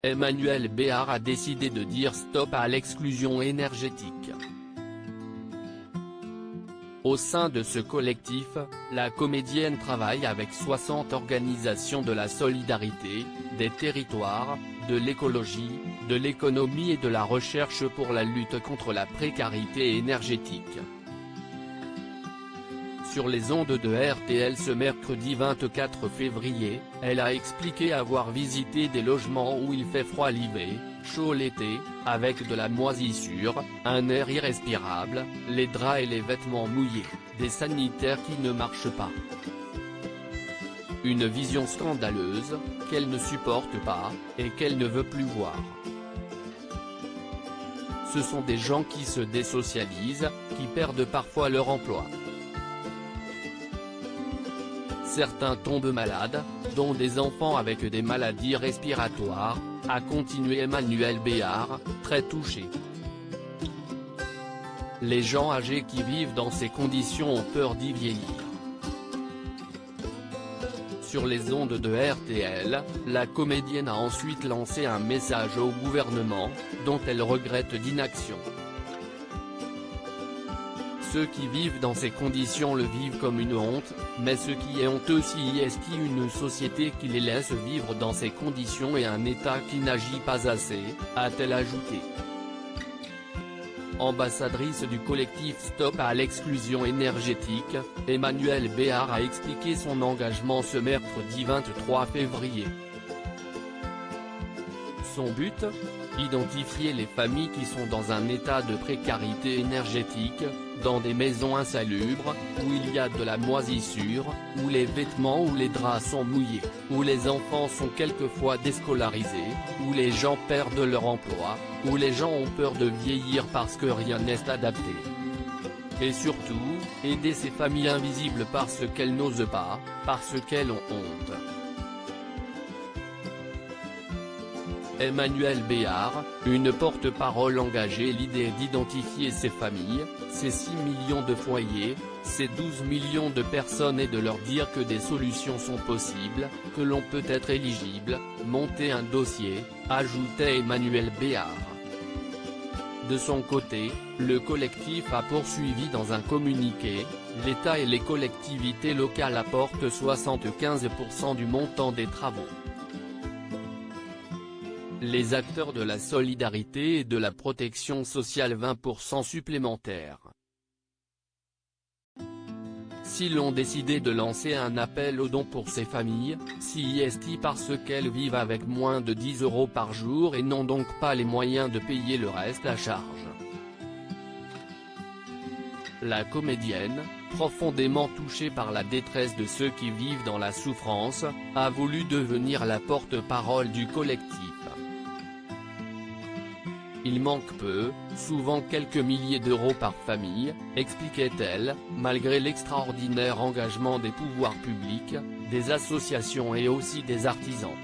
Emmanuelle Béard a décidé de dire stop à l'exclusion énergétique. Au sein de ce collectif, la comédienne travaille avec 60 organisations de la solidarité, des territoires, de l'écologie, de l'économie et de la recherche pour la lutte contre la précarité énergétique. Sur les ondes de RTL ce mercredi 24 février, elle a expliqué avoir visité des logements où il fait froid l'hiver, chaud l'été, avec de la moisissure, un air irrespirable, les draps et les vêtements mouillés, des sanitaires qui ne marchent pas. Une vision scandaleuse, qu'elle ne supporte pas, et qu'elle ne veut plus voir. Ce sont des gens qui se désocialisent, qui perdent parfois leur emploi. Certains tombent malades, dont des enfants avec des maladies respiratoires, a continué Emmanuelle Béard, très touchée. Les gens âgés qui vivent dans ces conditions ont peur d'y vieillir. Sur les ondes de RTL, la comédienne a ensuite lancé un message au gouvernement, dont elle regrette l'inaction. Ceux qui vivent dans ces conditions le vivent comme une honte, mais ce qui est honteux c'est une société qui les laisse vivre dans ces conditions et un État qui n'agit pas assez, a-t-elle ajouté. Ambassadrice du collectif Stop à l'exclusion énergétique, Emmanuelle Béard a expliqué son engagement ce mercredi 23 février. Son but ? Identifier les familles qui sont dans un état de précarité énergétique, dans des maisons insalubres, où il y a de la moisissure, où les vêtements ou les draps sont mouillés, où les enfants sont quelquefois déscolarisés, où les gens perdent leur emploi, où les gens ont peur de vieillir parce que rien n'est adapté. Et surtout, aider ces familles invisibles parce qu'elles n'osent pas, parce qu'elles ont honte. Emmanuelle Béard, une porte-parole engagée l'idée d'identifier ces familles, ces 6 millions de foyers, ces 12 millions de personnes et de leur dire que des solutions sont possibles, que l'on peut être éligible, monter un dossier, ajoutait Emmanuelle Béard. De son côté, le collectif a poursuivi dans un communiqué, l'État et les collectivités locales apportent 75% du montant des travaux. Les acteurs de la solidarité et de la protection sociale 20% supplémentaires. S'ils ont décidé de lancer un appel aux dons pour ces familles, c'est parce qu'elles vivent avec moins de 10 € par jour et n'ont donc pas les moyens de payer le reste à charge. La comédienne, profondément touchée par la détresse de ceux qui vivent dans la souffrance, a voulu devenir la porte-parole du collectif. Il manque peu, souvent quelques milliers d'euros par famille, expliquait-elle, malgré l'extraordinaire engagement des pouvoirs publics, des associations et aussi des artisans.